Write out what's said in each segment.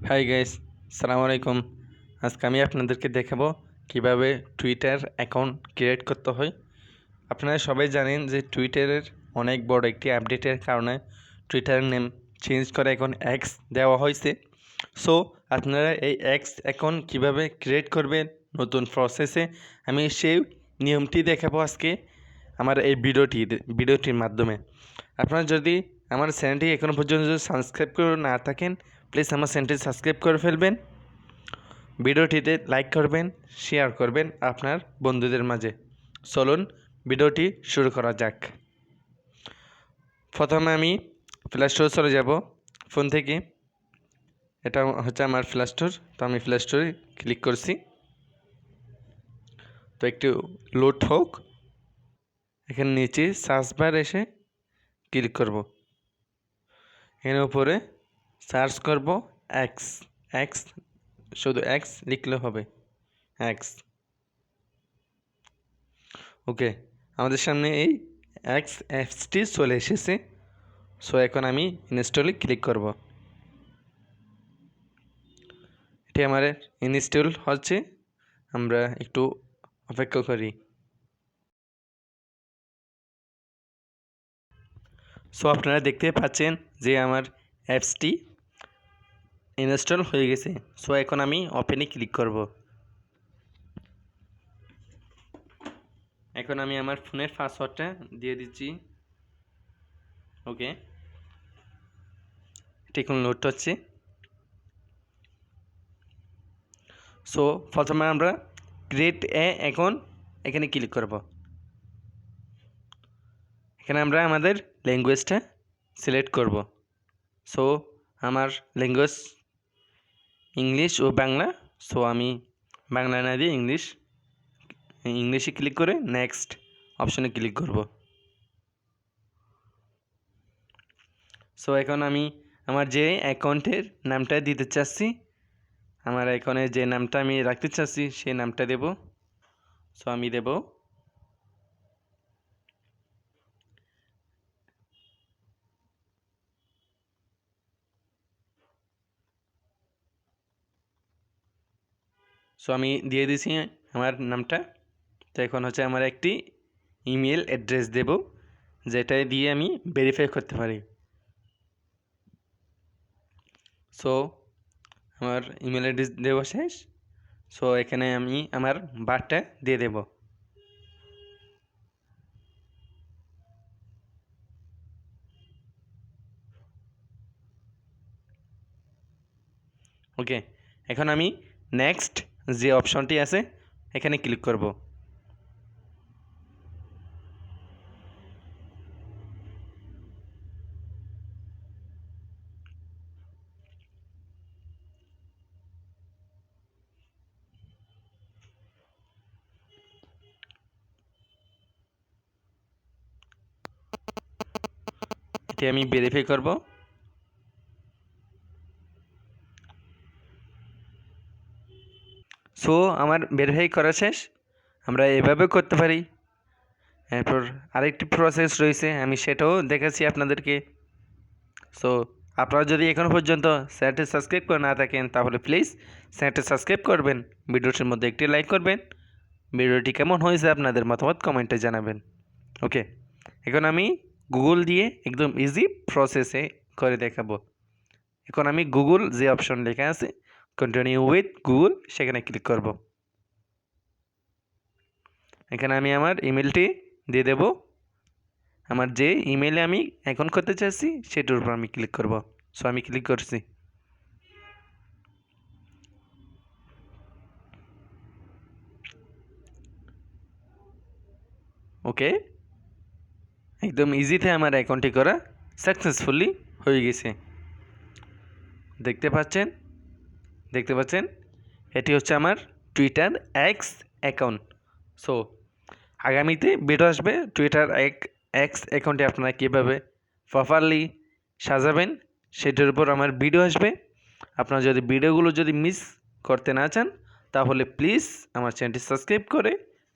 Hi guys, আসসালামু আলাইকুম। আজকে আমি আপনাদেরকে দেখাবো কিভাবে টুইটার অ্যাকাউন্ট ক্রিয়েট করতে হয়। আপনারা সবাই জানেন যে টুইটারের অনেক বড় একটি আপডেটের কারণে টুইটারের নেম চেঞ্জ করে এখন এক্স দেওয়া হয়েছে। সো আপনারা এই এক্স অ্যাকাউন্ট কিভাবে ক্রিয়েট করবেন নতুন প্রসেসে, আমি সেই নিয়মটি দেখাবো আজকে আমার এই ভিডিওটির মাধ্যমে। আপনারা যদি আমার চ্যানেলটি এখনও পর্যন্ত সাবস্ক্রাইব করে না থাকেন, প্লিজ আমার চ্যানেলটি সাবস্ক্রাইব করে ফেলবেন, ভিডিওটিতে লাইক করবেন, শেয়ার করবেন আপনার বন্ধুদের মাঝে। চলুন ভিডিওটি শুরু করা যাক। প্রথমে আমি প্লে স্টোর চলে যাব ফোন থেকে। এটা হচ্ছে আমার প্লে স্টোর, তো আমি প্লে স্টোরে ক্লিক করছি। তো একটু লোড হোক, এখানে নিচে সার্চ বার এসে ক্লিক করব। এখানে উপরে সার্চ করব এক্স এক্স, শুধু এক্স লিখলে হবে, এক্স। ওকে, আমাদের সামনে এই এক্স অ্যাপসটি চলে এসেছে। সো এখন আমি ইনস্টলে ক্লিক করব। এটি আমার ইনস্টল হচ্ছে, আমরা একটু অপেক্ষা করি। সো আপনারা দেখতে পাচ্ছেন যে আমার অ্যাপসটি ইনস্টল হয়ে গেছে। সো এখন আমি ওপেনে ক্লিক করব। এখন আমি আমার ফোনের পাসওয়ার্ডটা দিয়ে দিচ্ছি। ওকে, এটি এখন লোড হচ্ছে। সো প্রথমে আমরা ক্রিয়েট এ অ্যাকাউন্ট এখানে ক্লিক করব। এখানে আমরা আমাদের ল্যাঙ্গুয়েজটা সিলেক্ট করব। সো আমার ল্যাঙ্গুয়েজ ইংলিশ ও বাংলা। সো আমি বাংলা না দিয়ে ইংলিশে ক্লিক করে নেক্সট অপশনে ক্লিক করব। সো এখন আমি আমার যে অ্যাকাউন্টের নামটা দিতে চাচ্ছি, আমার অ্যাকাউন্টের যে নামটা আমি রাখতে চাচ্ছি সেই নামটা দেব। সো আমি দেব আমি দিয়ে দিছি আমার নামটা। তো এখন হচ্ছে আমার একটি ইমেল অ্যাড্রেস দেব, যেটা দিয়ে আমি ভেরিফাই করতে পারি। সো আমার ইমেল অ্যাড্রেস দেওয়া শেষ। সো এখানে আমি আমার বারটা দিয়ে দেব। ওকে, এখন আমি নেক্সট যে অপশনটি আছে এখানে ক্লিক করব। এটি আমি ভেরিফাই করব। সো আমার ভেরিফাই করা শেষ। আমরা এভাবে করতে পারি। এরপর আরেকটি প্রসেস রয়েছে, আমি সেটাও দেখাচ্ছি আপনাদেরকে। সো আপনারা যদি এখনও পর্যন্ত চ্যানেলটি সাবস্ক্রাইব করে না থাকেন তাহলে প্লিজ চ্যানেলটি সাবস্ক্রাইব করবেন, ভিডিওটির মধ্যে একটি লাইক করবেন, ভিডিওটি কেমন হয়েছে আপনাদের মতামত কমেন্টে জানাবেন। ওকে, এখন আমি গুগল দিয়ে একদম ইজি প্রসেসে করে দেখাবো। এখন আমি গুগল যে অপশন লেখা আছে কন্টিনিউ উইথ গুগল সেখানে ক্লিক করব। এখানে আমি আমার ইমেলটি দিয়ে দেব। আমার যে ইমেলে আমি অ্যাকাউন্ট করতে চাচ্ছি সেটার উপর আমি ক্লিক করব। সো আমি ক্লিক করছি। ওকে, একদম ইজিতে আমার অ্যাকাউন্টটি করা সাকসেসফুলি হয়ে গেছে। দেখতে পাচ্ছেন এটি হচ্ছে আমার টুইটার এক্স অ্যাকাউন্ট। সো আগামীতে ভিডিও আসবে টুইটার এক্স অ্যাকাউন্টে আপনারা কীভাবে প্রপারলি সাজাবেন সেটার উপর আমার ভিডিও আসবে। আপনারা যদি ভিডিওগুলো যদি মিস করতে না চান তাহলে প্লিজ আমার চ্যানেলটি সাবস্ক্রাইব করে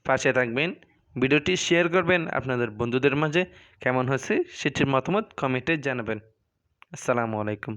পাশে থাকবেন, ভিডিওটি শেয়ার করবেন আপনাদের বন্ধুদের মাঝে। কেমন হয়েছে সেটির মতামত কমেন্টে জানাবেন। আসসালামু আলাইকুম।